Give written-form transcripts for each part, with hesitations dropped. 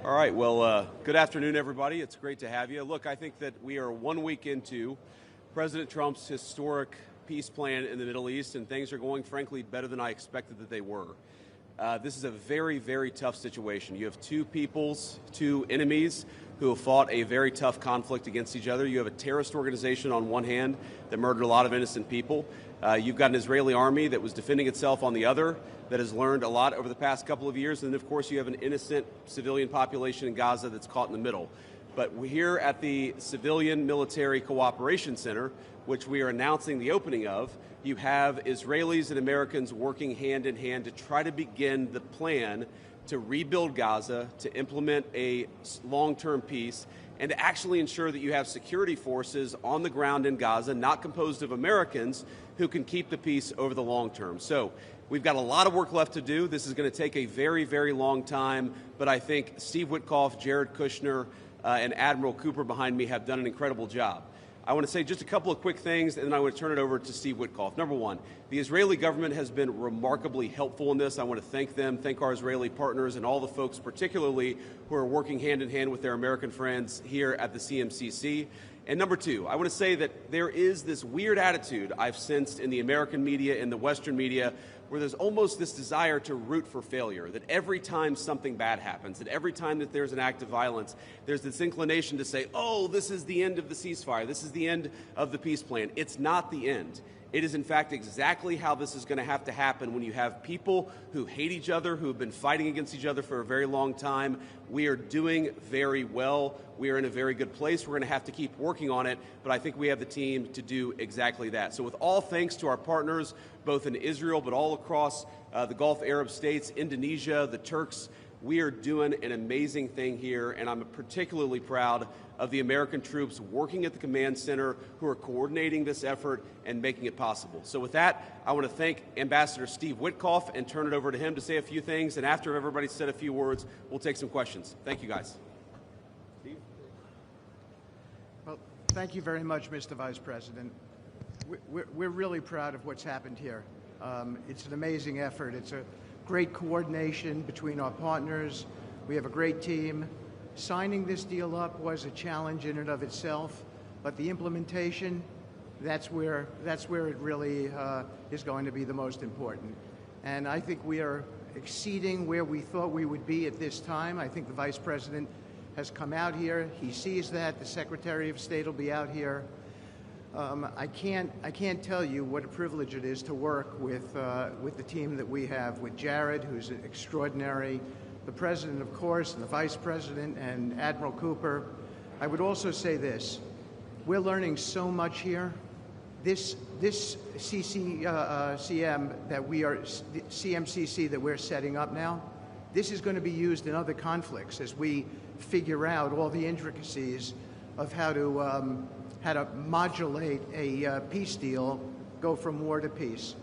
All right, well, good afternoon, everybody. It's great to have you. Look, I think that we are 1 week into President Trump's historic peace plan in the Middle East, and things are going, frankly, better than I expected that they were. This is a very, very tough situation. You have two peoples, two enemies who have fought a very tough conflict against each other. You have a terrorist organization on one hand that murdered a lot of innocent people. You've got an Israeli army that was defending itself on the other, that has learned a lot over the past couple of years. And, of course, you have an innocent civilian population in Gaza that's caught in the middle. But we're here at the Civilian Military Cooperation Center, which we are announcing the opening of. You have Israelis and Americans working hand in hand to try to begin the plan to rebuild Gaza, to implement a long-term peace, and to actually ensure that you have security forces on the ground in Gaza, not composed of Americans, who can keep the peace over the long term. So we've got a lot of work left to do. This is going to take a very, very long time, but I think Steve Witkoff, Jared Kushner, and Admiral Cooper behind me have done an incredible job. I want to say just a couple of quick things, and then I want to turn it over to Steve Witkoff. Number one, the Israeli government has been remarkably helpful in this. I want to thank them, thank our Israeli partners, and all the folks particularly who are working hand in hand with their American friends here at the CMCC. And number two, I want to say that there is this weird attitude I've sensed in the American media and the Western media where there's almost this desire to root for failure, that every time something bad happens, that every time that there's an act of violence, there's this inclination to say, oh, this is the end of the ceasefire, this is the end of the peace plan. It's not the end. It is, in fact, exactly how this is going to have to happen when you have people who hate each other, who have been fighting against each other for a very long time. We are doing very well. We are in a very good place. We're going to have to keep working on it, but I think we have the team to do exactly that. So with all thanks to our partners, both in Israel, but all across the Gulf Arab states, Indonesia, the Turks, we are doing an amazing thing here, and I'm particularly proud of the American troops working at the command center who are coordinating this effort and making it possible. So with that, I want to thank Ambassador Steve Witkoff and turn it over to him to say a few things, and after everybody's said a few words, we'll take some questions. Thank you, guys. Steve? Well, thank you very much, Mr. Vice President. We're really proud of what's happened here. It's an amazing effort. It's a great coordination between our partners. We have a great team. Signing this deal up was a challenge in and of itself, but the implementation, that's where it really is going to be the most important. And I think we are exceeding where we thought we would be at this time. I think the Vice President has come out here. He sees that. The Secretary of State will be out here. I can't tell you what a privilege it is to work with the team that we have, with Jared, who's extraordinary, the President, of course, and the Vice President, and Admiral Cooper. I would also say this. We're learning so much here. This CMCC that we're setting up now, this is going to be used in other conflicts as we figure out all the intricacies of how to modulate a peace deal, go from war to peace.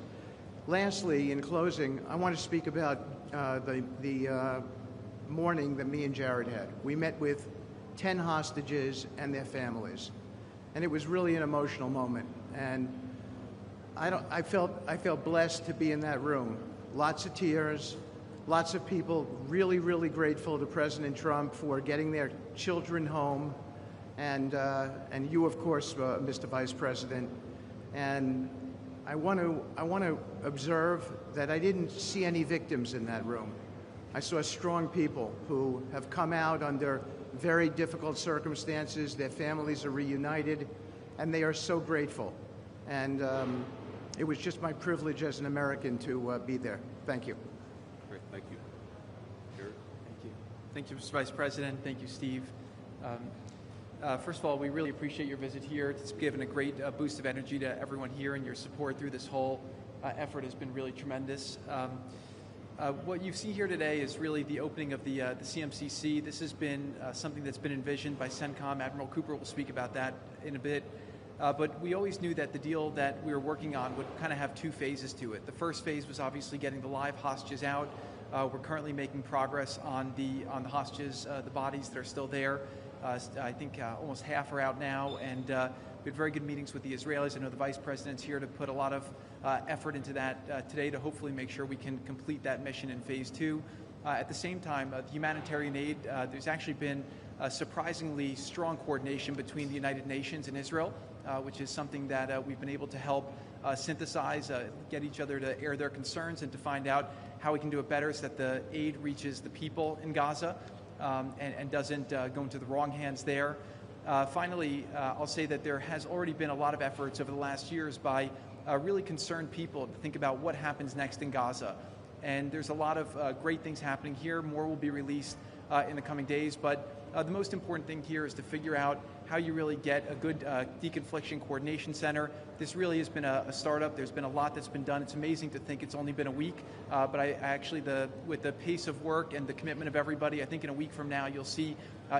Lastly, in closing, I want to speak about the morning that me and Jared had. We met with 10 hostages and their families, and it was really an emotional moment. And I felt blessed to be in that room. Lots of tears, lots of people really, really grateful to President Trump for getting their children home, and you, of course, Mr. Vice President. And I want to observe that I didn't see any victims in that room. I saw strong people who have come out under very difficult circumstances. Their families are reunited, and they are so grateful. And it was just my privilege as an American to be there. Thank you. Great, thank you. Jared? Thank you. Thank you, Mr. Vice President. Thank you, Steve. First of all, we really appreciate your visit here. It's given a great boost of energy to everyone here, and your support through this whole effort has been really tremendous. What you see here today is really the opening of the CMCC. This has been something that's been envisioned by CENTCOM. Admiral Cooper will speak about that in a bit. But we always knew that the deal that we were working on would kind of have two phases to it. The first phase was obviously getting the live hostages out. We're currently making progress on the hostages, the bodies that are still there. I think almost half are out now, and we had very good meetings with the Israelis. I know the Vice President's here to put a lot of effort into that today to hopefully make sure we can complete that mission in phase two. At the same time, the humanitarian aid, there's actually been surprisingly strong coordination between the United Nations and Israel, which is something that we've been able to help synthesize, get each other to air their concerns and to find out how we can do it better so that the aid reaches the people in Gaza and doesn't go into the wrong hands there. Finally, I'll say that there has already been a lot of efforts over the last years by really concerned people to think about what happens next in Gaza. And there's a lot of great things happening here. More will be released in the coming days. But the most important thing here is to figure out how you really get a good deconfliction coordination center. This really has been a startup. There's been a lot that's been done. It's amazing to think it's only been a week. But I actually, with the pace of work and the commitment of everybody, I think in a week from now you'll see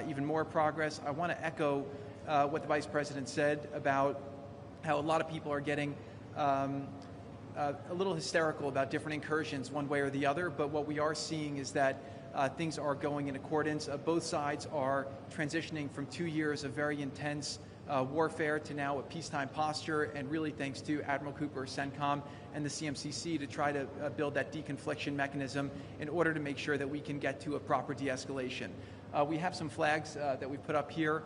even more progress. I want to echo what the Vice President said about how a lot of people are getting a little hysterical about different incursions one way or the other, but what we are seeing is that things are going in accordance. Both sides are transitioning from 2 years of very intense warfare to now a peacetime posture, and really thanks to Admiral Cooper, CENTCOM, and the CMCC to try to build that deconfliction mechanism in order to make sure that we can get to a proper de-escalation. We have some flags that we put up here.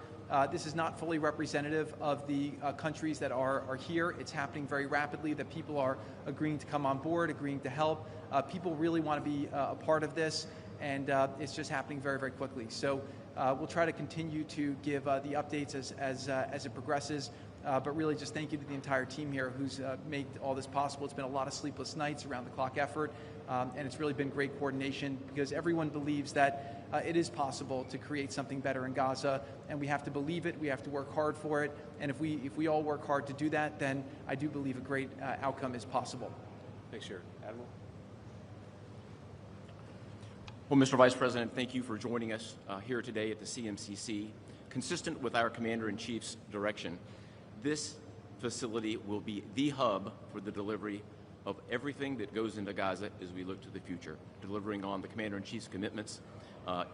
This is not fully representative of the countries that are here. It's happening very rapidly, that people are agreeing to come on board, agreeing to help. People really want to be a part of this, and it's just happening very, very quickly. So we'll try to continue to give the updates as it progresses, but really just thank you to the entire team here who's made all this possible. It's been a lot of sleepless nights, around the clock effort, and it's really been great coordination because everyone believes that it is possible to create something better in Gaza, and we have to believe it, we have to work hard for it, and if we all work hard to do that, then I do believe a great outcome is possible. Thanks, Chair. Admiral? Well, Mr. Vice President, thank you for joining us here today at the CMCC. Consistent with our Commander-in-Chief's direction, this facility will be the hub for the delivery of everything that goes into Gaza as we look to the future, delivering on the Commander-in-Chief's commitments.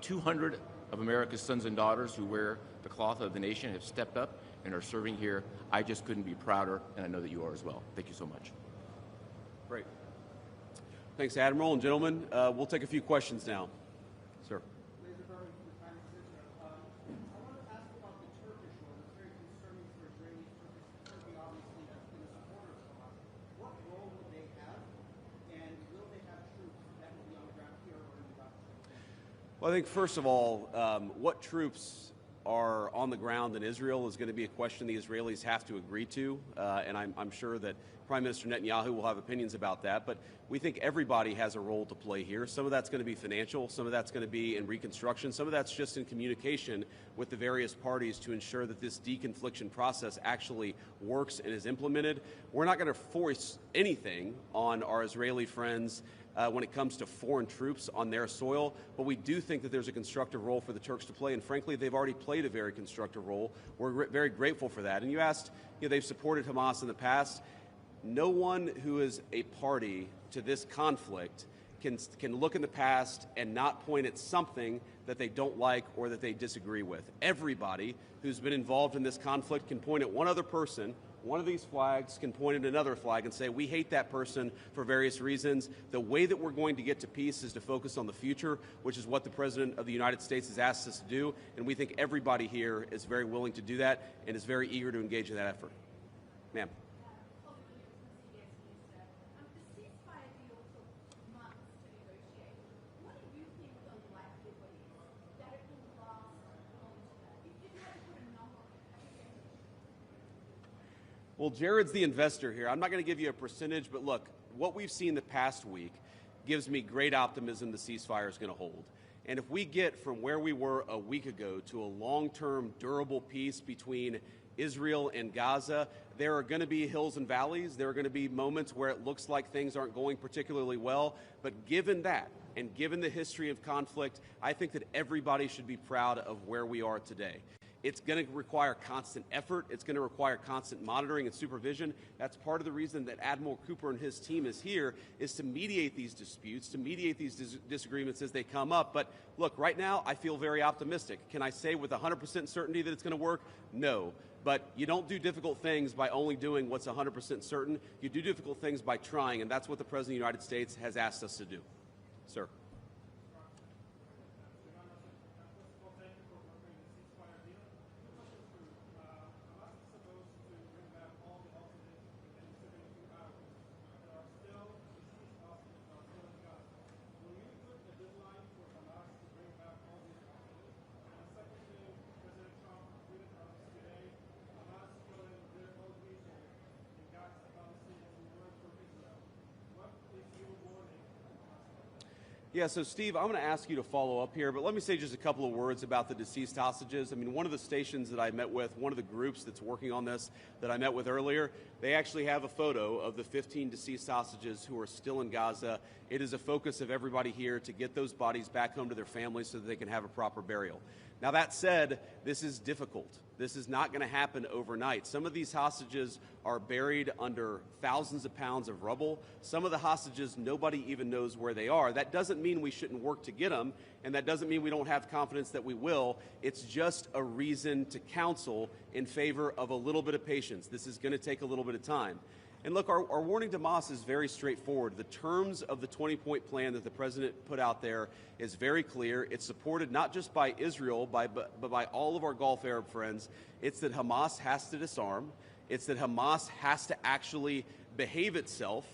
200 of America's sons and daughters who wear the cloth of the nation have stepped up and are serving here. I just couldn't be prouder, and I know that you are as well. Thank you so much. Great. Thanks, Admiral. And gentlemen, we'll take a few questions now. Sir. Well, I think first of all, what troops are on the ground in Israel is going to be a question the Israelis have to agree to, and I'm sure that Prime Minister Netanyahu will have opinions about that, but we think everybody has a role to play here. Some of that's going to be financial, some of that's going to be in reconstruction, some of that's just in communication with the various parties to ensure that this deconfliction process actually works and is implemented. We're not going to force anything on our Israeli friends when it comes to foreign troops on their soil, but we do think that there's a constructive role for the Turks to play, and frankly, they've already played a very constructive role. We're very grateful for that. And you asked, they've supported Hamas in the past. No one who is a party to this conflict can look in the past and not point at something that they don't like or that they disagree with. Everybody who's been involved in this conflict can point at one other person. One of these flags can point at another flag and say, we hate that person for various reasons. The way that we're going to get to peace is to focus on the future, which is what the President of the United States has asked us to do, and we think everybody here is very willing to do that and is very eager to engage in that effort. Ma'am. Well, Jared's the investor here. I'm not going to give you a percentage, but look, what we've seen the past week gives me great optimism the ceasefire is going to hold. And if we get from where we were a week ago to a long-term, durable peace between Israel and Gaza, there are going to be hills and valleys. There are going to be moments where it looks like things aren't going particularly well. But given that, and given the history of conflict, I think that everybody should be proud of where we are today. It's going to require constant effort. It's going to require constant monitoring and supervision. That's part of the reason that Admiral Cooper and his team is here, is to mediate these disputes, to mediate these disagreements as they come up. But look, right now, I feel very optimistic. Can I say with 100% certainty that it's going to work? No. But you don't do difficult things by only doing what's 100% certain. You do difficult things by trying, and that's what the President of the United States has asked us to do. Sir. Yeah, so Steve, I'm going to ask you to follow up here, but let me say just a couple of words about the deceased hostages. I mean, one of the stations that I met with, one of the groups that's working on this that I met with earlier, they actually have a photo of the 15 deceased hostages who are still in Gaza. It is a focus of everybody here to get those bodies back home to their families so that they can have a proper burial. Now, that said, this is difficult. This is not going to happen overnight. Some of these hostages are buried under thousands of pounds of rubble. Some of the hostages, nobody even knows where they are. That doesn't mean we shouldn't work to get them, and that doesn't mean we don't have confidence that we will. It's just a reason to counsel in favor of a little bit of patience. This is going to take a little bit of time. And look, our warning to Hamas is very straightforward. The terms of the 20-point plan that the president put out there is very clear. It's supported not just by Israel, but by all of our Gulf Arab friends. It's that Hamas has to disarm. It's that Hamas has to actually behave itself.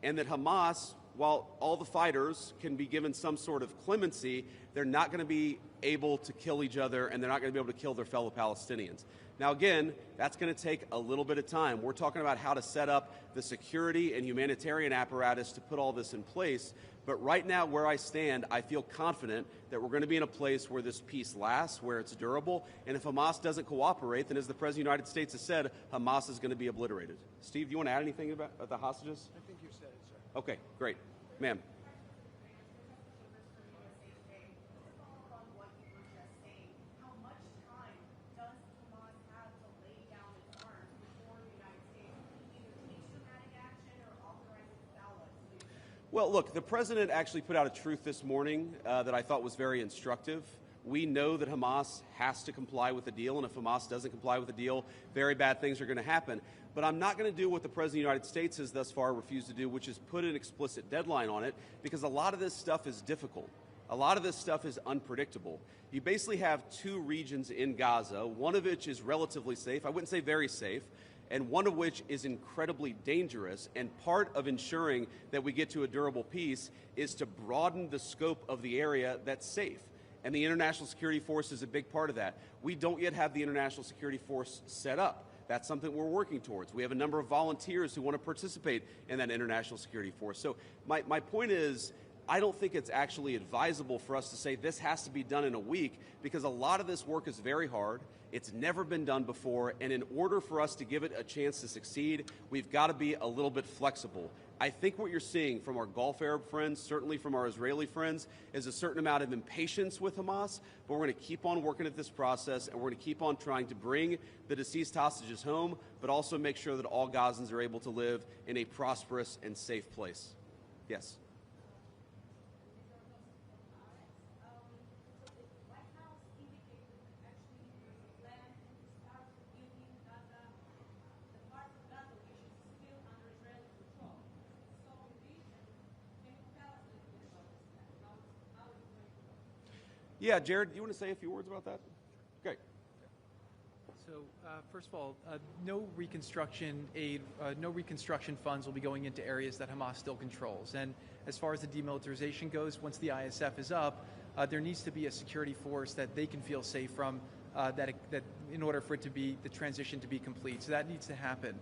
And that Hamas, while all the fighters can be given some sort of clemency, they're not going to be able to kill each other, and they're not going to be able to kill their fellow Palestinians. Now, again, that's going to take a little bit of time. We're talking about how to set up the security and humanitarian apparatus to put all this in place. But right now, where I stand, I feel confident that we're going to be in a place where this peace lasts, where it's durable. And if Hamas doesn't cooperate, then as the President of the United States has said, Hamas is going to be obliterated. Steve, do you want to add anything about the hostages? I think you said it, sir. Okay, great. Ma'am. Well, look, the president actually put out a truth this morning that I thought was very instructive. We know that Hamas has to comply with the deal, and if Hamas doesn't comply with the deal, very bad things are going to happen. But I'm not going to do what the President of the United States has thus far refused to do, which is put an explicit deadline on it, because a lot of this stuff is difficult. A lot of this stuff is unpredictable. You basically have two regions in Gaza, one of which is relatively safe, I wouldn't say very safe, and one of which is incredibly dangerous. And part of ensuring that we get to a durable peace is to broaden the scope of the area that's safe. And the International Security Force is a big part of that. We don't yet have the International Security Force set up. That's something we're working towards. We have a number of volunteers who want to participate in that International Security Force. So my point is, I don't think it's actually advisable for us to say this has to be done in a week, because a lot of this work is very hard. It's never been done before, and in order for us to give it a chance to succeed, we've got to be a little bit flexible. I think what you're seeing from our Gulf Arab friends, certainly from our Israeli friends, is a certain amount of impatience with Hamas, but we're going to keep on working at this process, and we're going to keep on trying to bring the deceased hostages home, but also make sure that all Gazans are able to live in a prosperous and safe place. Yes? Yeah, Jared, do you want to say a few words about that? Great. So, first of all, no reconstruction aid, no reconstruction funds will be going into areas that Hamas still controls. And as far as the demilitarization goes, once the ISF is up, there needs to be a security force that they can feel safe from, that in order for it to be, the transition to be complete. So that needs to happen.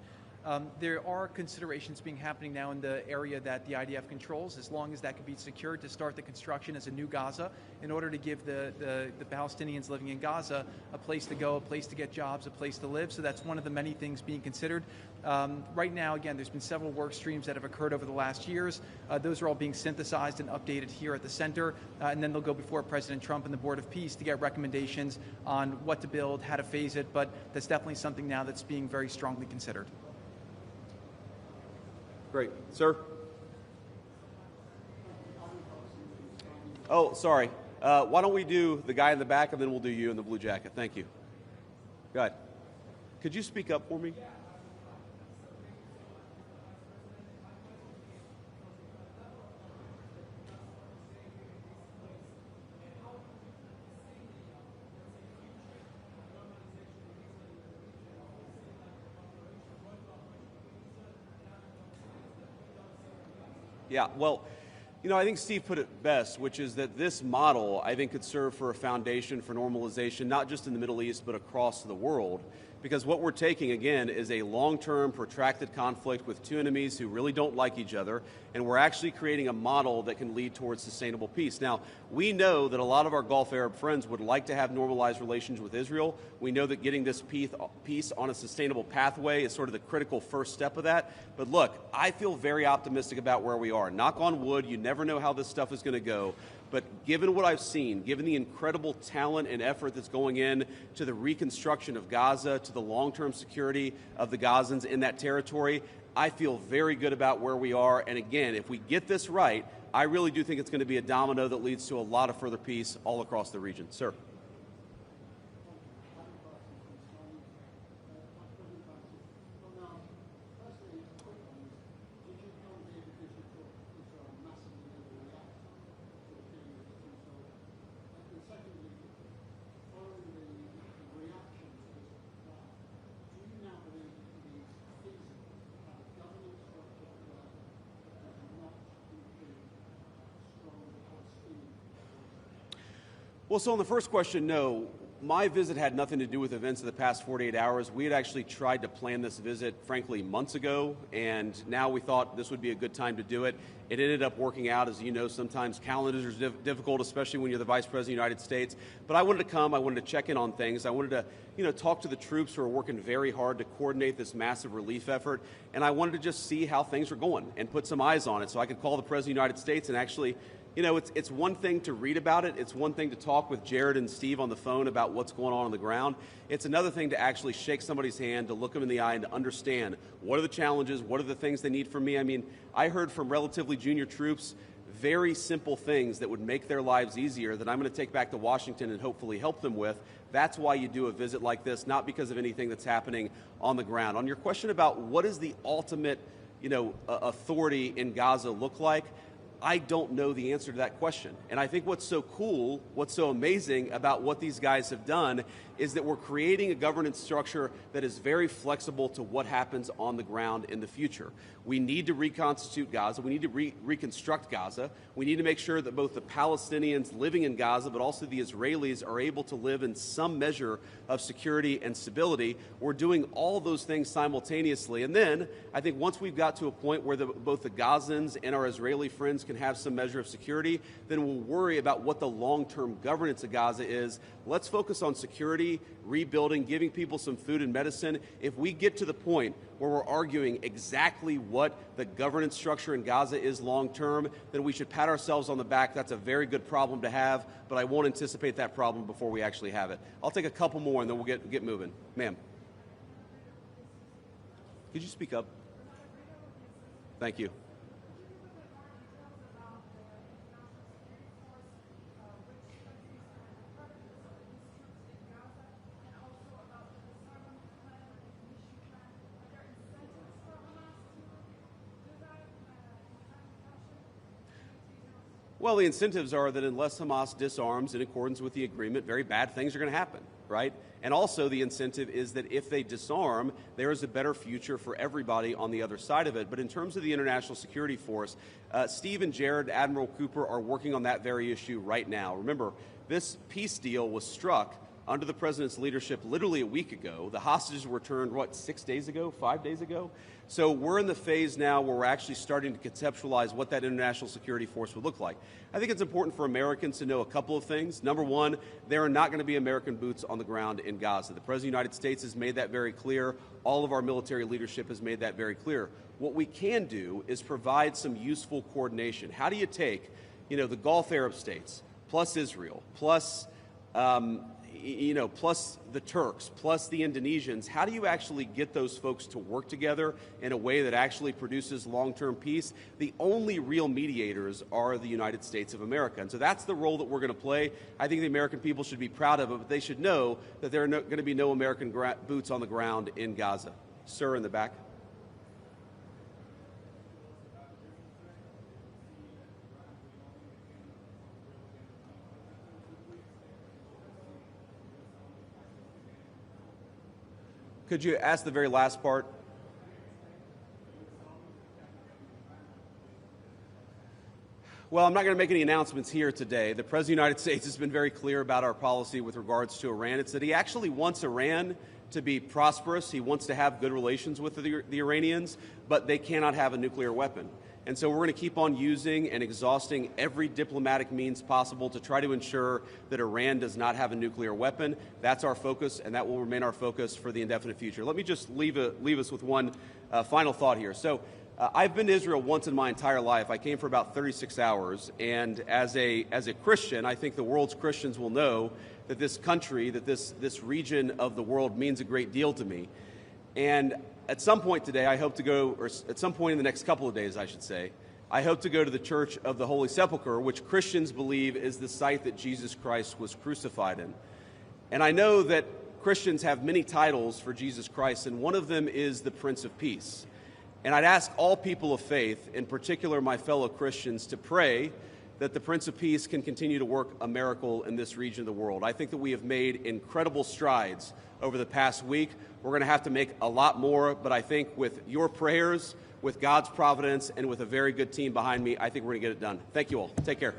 There are considerations being happening now in the area that the IDF controls, as long as that can be secured to start the construction as a new Gaza, in order to give the Palestinians living in Gaza a place to go, a place to get jobs, a place to live. So that's one of the many things being considered. Right now, again, there's been several work streams that have occurred over the last years. Those are all being synthesized and updated here at the center, and then they'll go before President Trump and the Board of Peace to get recommendations on what to build, how to phase it, but that's definitely something now that's being very strongly considered. Great. Sir? Oh, sorry. Why don't we do the guy in the back, and then we'll do you in the blue jacket. Thank you. Go ahead. Could you speak up for me? Yeah, well, you know, I think Steve put it best, which is that this model, I think, could serve for a foundation for normalization, not just in the Middle East, but across the world. because what we're taking, again, is a long-term, protracted conflict with two enemies who really don't like each other, and we're actually creating a model that can lead towards sustainable peace. Now, we know that a lot of our Gulf Arab friends would like to have normalized relations with Israel. We know that getting this peace on a sustainable pathway is sort of the critical first step of that. But look, I feel very optimistic about where we are. Knock on wood, you never know how this stuff is going to go. But given what I've seen, given the incredible talent and effort that's going in to the reconstruction of Gaza, to the long-term security of the Gazans in that territory, I feel very good about where we are. And again, if we get this right, I really do think it's going to be a domino that leads to a lot of further peace all across the region. Sir. Well, so on the first question, no. My visit had nothing to do with events of the past 48 hours. We had actually tried to plan this visit, frankly, months ago, and now we thought this would be a good time to do it. It ended up working out. As you know, sometimes calendars are difficult, especially when you're the Vice President of the United States. But I wanted to come. I wanted to check in on things. I wanted to, talk to the troops who are working very hard to coordinate this massive relief effort. And I wanted to just see how things are going and put some eyes on it so I could call the President of the United States and actually, it's one thing to read about it. It's one thing to talk with Jared and Steve on the phone about what's going on the ground. It's another thing to actually shake somebody's hand, to look them in the eye and to understand what are the challenges, what are the things they need from me. I mean, I heard from relatively junior troops very simple things that would make their lives easier that I'm going to take back to Washington and hopefully help them with. That's why you do a visit like this, not because of anything that's happening on the ground. On your question about what is the ultimate, authority in Gaza look like, I don't know the answer to that question. And I think what's so cool, what's so amazing about what these guys have done is that we're creating a governance structure that is very flexible to what happens on the ground in the future. We need to reconstitute Gaza. We need to reconstruct Gaza. We need to make sure that both the Palestinians living in Gaza, but also the Israelis are able to live in some measure of security and stability. We're doing all those things simultaneously. And then I think once we've got to a point where both the Gazans and our Israeli friends can have some measure of security, then we'll worry about what the long-term governance of Gaza is. Let's focus on security, rebuilding, giving people some food and medicine. If we get to the point where we're arguing exactly what the governance structure in Gaza is long-term, then we should pat ourselves on the back. That's a very good problem to have, but I won't anticipate that problem before we actually have it. I'll take a couple more and then we'll get moving. Ma'am. Could you speak up? Thank you. Well, the incentives are that unless Hamas disarms in accordance with the agreement, very bad things are going to happen, right? And also the incentive is that if they disarm, there is a better future for everybody on the other side of it. But in terms of the International Security Force, Steve and Jared, Admiral Cooper, are working on that very issue right now. Remember, this peace deal was struck under the president's leadership literally a week ago. The hostages were returned, 6 days ago, 5 days ago? So we're in the phase now where we're actually starting to conceptualize what that international security force would look like. I think it's important for Americans to know a couple of things. Number one, there are not going to be American boots on the ground in Gaza. The President of the United States has made that very clear. All of our military leadership has made that very clear. What we can do is provide some useful coordination. How do you take, the Gulf Arab states, plus Israel, plus plus the Turks, plus the Indonesians, how do you actually get those folks to work together in a way that actually produces long-term peace? The only real mediators are the United States of America. And so that's the role that we're going to play. I think the American people should be proud of it, but they should know that there are going to be no American boots on the ground in Gaza. Sir, in the back. Could you ask the very last part? Well, I'm not going to make any announcements here today. The President of the United States has been very clear about our policy with regards to Iran. It's that he actually wants Iran to be prosperous. He wants to have good relations with the Iranians, but they cannot have a nuclear weapon. And so we're going to keep on using and exhausting every diplomatic means possible to try to ensure that Iran does not have a nuclear weapon. That's our focus, and that will remain our focus for the indefinite future. Let me just leave us with one final thought here. So I've been to Israel once in my entire life. I came for about 36 hours, and as a Christian, I think the world's Christians will know that this country, that this region of the world means a great deal to me. And at some point today, I hope to go, or at some point in the next couple of days, I should say, I hope to go to the Church of the Holy Sepulchre, which Christians believe is the site that Jesus Christ was crucified in. And I know that Christians have many titles for Jesus Christ, and one of them is the Prince of Peace. And I'd ask all people of faith, in particular my fellow Christians, to pray that the Prince of Peace can continue to work a miracle in this region of the world. I think that we have made incredible strides over the past week. We're going to have to make a lot more, but I think with your prayers, with God's providence, and with a very good team behind me, I think we're going to get it done. Thank you all. Take care.